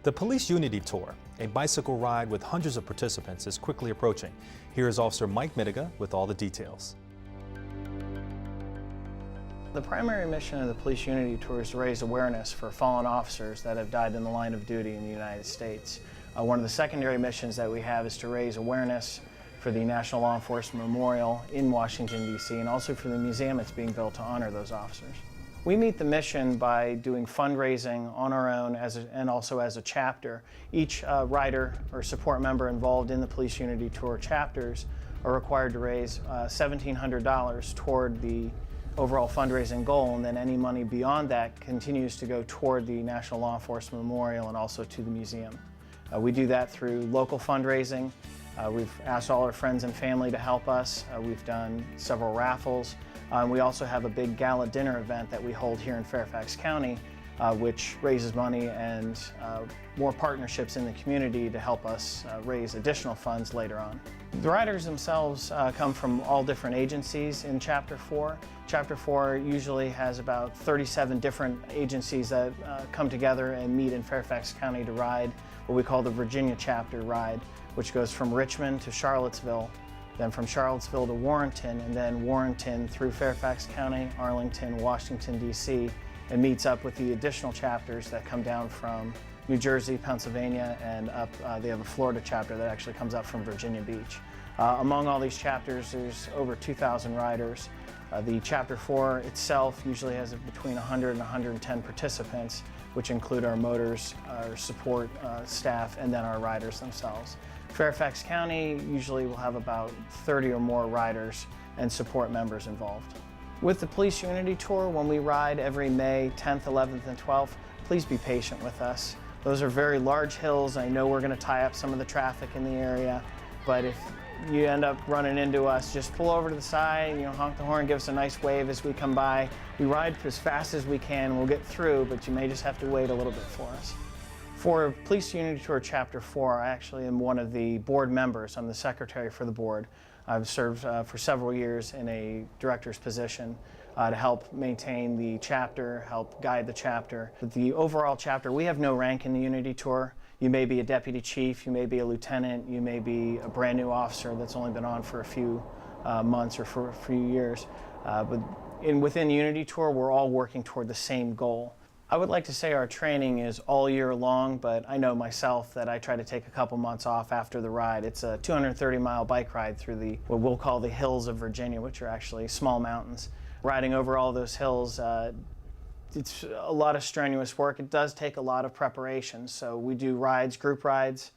The Police Unity Tour, a bicycle ride with hundreds of participants, is quickly approaching. Here is Officer Mike Mittiga with all the details. The primary mission of the Police Unity Tour is to raise awareness for fallen officers that have died in the line of duty in the United States. One of the secondary missions that we have is to raise awareness for the National Law Enforcement Memorial in Washington, D.C., and also for the museum that's being built to honor those officers. We meet the mission by doing fundraising on our own and also as a chapter. Each rider or support member involved in the Police Unity Tour chapters are required to raise $1,700 toward the overall fundraising goal, and then any money beyond that continues to go toward the National Law Enforcement Memorial and also to the museum. We do that through local fundraising. We've asked all our friends and family to help us. We've done several raffles. We also have a big gala dinner event that we hold here in Fairfax County, which raises money and more partnerships in the community to help us raise additional funds later on. The riders themselves come from all different agencies in Chapter 4. Chapter 4 usually has about 37 different agencies that come together and meet in Fairfax County to ride what we call the Virginia Chapter Ride, which goes from Richmond to Charlottesville, then from Charlottesville to Warrenton, and then Warrenton through Fairfax County, Arlington, Washington, D.C., and meets up with the additional chapters that come down from New Jersey, Pennsylvania, and up. They have a Florida chapter that actually comes up from Virginia Beach. Among all these chapters, there's over 2,000 riders. The Chapter 4 itself usually has between 100 and 110 participants, which include our motors, our support staff, and then our riders themselves. Fairfax County usually will have about 30 or more riders and support members involved. With the Police Unity Tour, when we ride every May 10th, 11th, and 12th, please be patient with us. Those are very large hills. I know we're going to tie up some of the traffic in the area, but if you end up running into us, just pull over to the side, honk the horn, give us a nice wave as we come by. We ride as fast as we can, we'll get through, but you may just have to wait a little bit for us. For Police Unity Tour Chapter 4, I actually am one of the board members. I'm the secretary for the board. I've served for several years in a director's position to help maintain the chapter, help guide the chapter. The overall chapter, we have no rank in the Unity Tour. You may be a deputy chief, you may be a lieutenant, you may be a brand new officer that's only been on for a few months or for a few years. But within the Unity Tour, we're all working toward the same goal. I would like to say our training is all year long, but I know myself that I try to take a couple months off after the ride. It's a 230-mile bike ride through what we'll call the hills of Virginia, which are actually small mountains. Riding over all those hills, it's a lot of strenuous work. It does take a lot of preparation. So we do rides, group rides,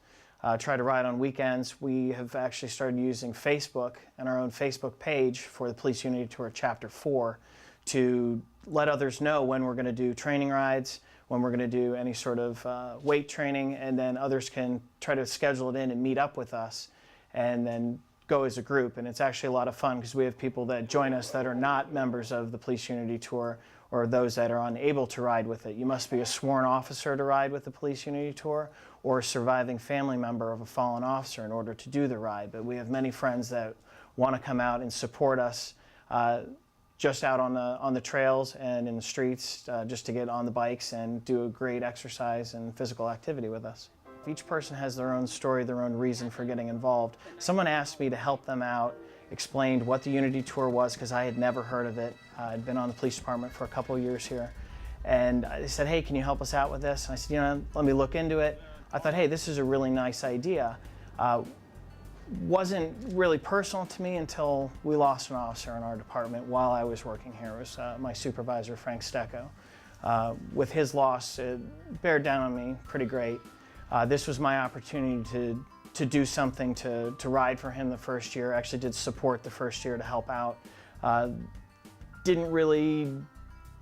try to ride on weekends. We have actually started using Facebook and our own Facebook page for the Police Unity Tour Chapter 4 to let others know when we're going to do training rides, when we're going to do any sort of weight training, and then others can try to schedule it in and meet up with us and then go as a group. And it's actually a lot of fun because we have people that join us that are not members of the Police Unity Tour or those that are unable to ride with it. You must be a sworn officer to ride with the Police Unity Tour or a surviving family member of a fallen officer in order to do the ride. But we have many friends that want to come out and support us just out on the trails and in the streets, just to get on the bikes and do a great exercise and physical activity with us. Each person has their own story, their own reason for getting involved. Someone asked me to help them out, explained what the Unity Tour was because I had never heard of it. I'd been on the police department for a couple of years here. And they said, hey, can you help us out with this? And I said, let me look into it. I thought, hey, this is a really nice idea. Wasn't really personal to me until we lost an officer in our department while I was working here. It was my supervisor, Frank Stecco. With his loss, it bared down on me pretty great. This was my opportunity to do something to ride for him the first year. Actually did support the first year to help out. Didn't really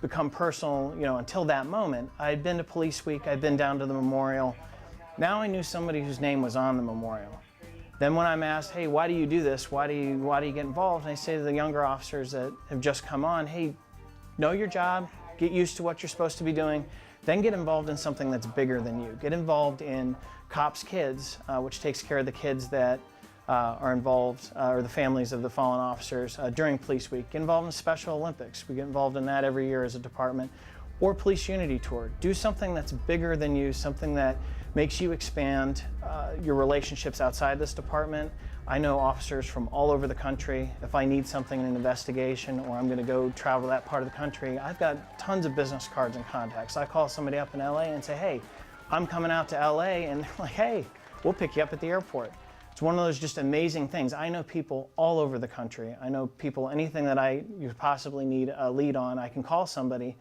become personal, until that moment. I'd been to Police Week, I'd been down to the memorial. Now I knew somebody whose name was on the memorial. Then when I'm asked, hey, why do you do this? Why do you get involved? And I say to the younger officers that have just come on, hey, know your job, get used to what you're supposed to be doing, then get involved in something that's bigger than you. Get involved in Cops Kids, which takes care of the kids that are involved, or the families of the fallen officers during Police Week. Get involved in Special Olympics. We get involved in that every year as a department. or Police Unity Tour. Do something that's bigger than you, something that makes you expand your relationships outside this department. I know officers from all over the country. If I need something in an investigation or I'm going to go travel that part of the country, I've got tons of business cards and contacts. I call somebody up in LA and say, hey, I'm coming out to LA, and they're like, hey, we'll pick you up at the airport. It's one of those just amazing things. I know people all over the country. I know people, anything that you possibly need a lead on, I can call somebody,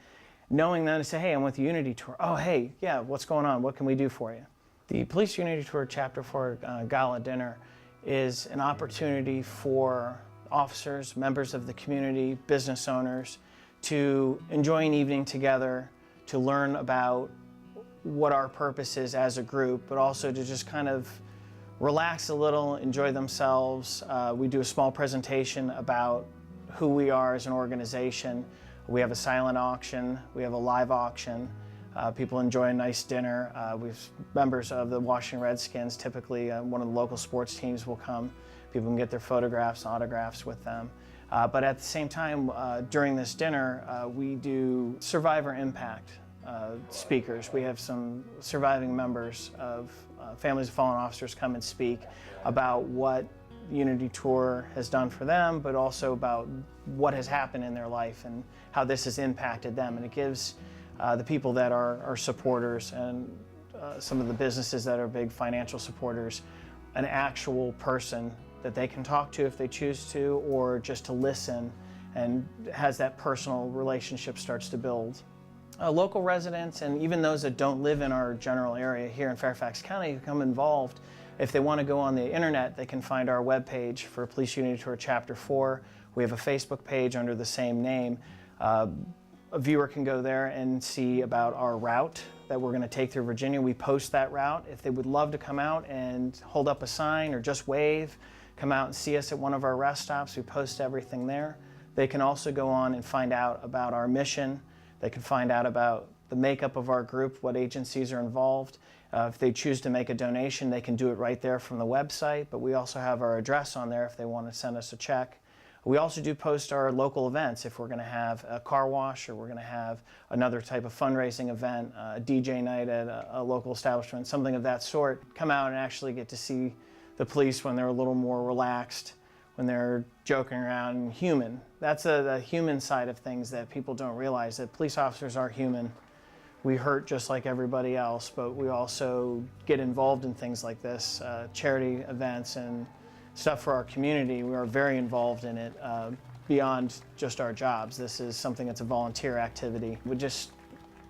knowing that and say, hey, I'm with the Unity Tour. Oh, hey, yeah, what's going on? What can we do for you? The Police Unity Tour Chapter 4 Gala Dinner is an opportunity for officers, members of the community, business owners to enjoy an evening together, to learn about what our purpose is as a group, but also to just kind of relax a little, enjoy themselves. We do a small presentation about who we are as an organization. We have a silent auction, we have a live auction. People enjoy a nice dinner. We've members of the Washington Redskins, typically one of the local sports teams will come. People can get their photographs, autographs with them. But at the same time, during this dinner, we do survivor impact speakers. We have some surviving members of families of fallen officers come and speak about what Unity Tour has done for them, but also about what has happened in their life and how this has impacted them. And it gives the people that are supporters and some of the businesses that are big financial supporters an actual person that they can talk to if they choose to, or just to listen, and has that personal relationship starts to build. Local residents and even those that don't live in our general area here in Fairfax County become involved. If they want to go on the internet, they can find our webpage for Police Unity Tour Chapter 4. We have a Facebook page under the same name. A viewer can go there and see about our route that we're going to take through Virginia. We post that route. If they would love to come out and hold up a sign or just wave, come out and see us at one of our rest stops, we post everything there. They can also go on and find out about our mission. They can find out about the makeup of our group, what agencies are involved. If they choose to make a donation, they can do it right there from the website, but we also have our address on there if they want to send us a check. We also do post our local events if we're going to have a car wash or we're going to have another type of fundraising event, a DJ night at a local establishment, something of that sort. Come out and actually get to see the police when they're a little more relaxed, when they're joking around and human. That's the human side of things that people don't realize, that police officers are human. We hurt just like everybody else, but we also get involved in things like this, charity events and stuff for our community. We are very involved in it beyond just our jobs. This is something that's a volunteer activity. We just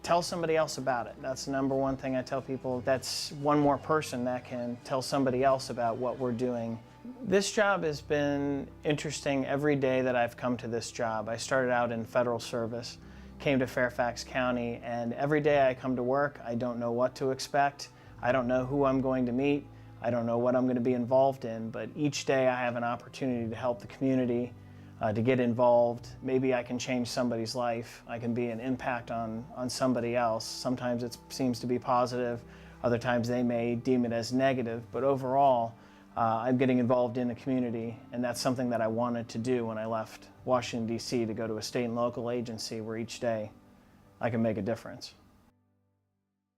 tell somebody else about it. That's the number one thing I tell people. That's one more person that can tell somebody else about what we're doing. This job has been interesting every day that I've come to this job. I started out in federal service, came to Fairfax County, and every day I come to work, I don't know what to expect. I don't know who I'm going to meet. I don't know what I'm going to be involved in, but each day I have an opportunity to help the community, to get involved. Maybe I can change somebody's life. I can be an impact on somebody else. Sometimes it seems to be positive. Other times they may deem it as negative, but overall, I'm getting involved in the community, and that's something that I wanted to do when I left Washington, D.C. to go to a state and local agency where each day I can make a difference.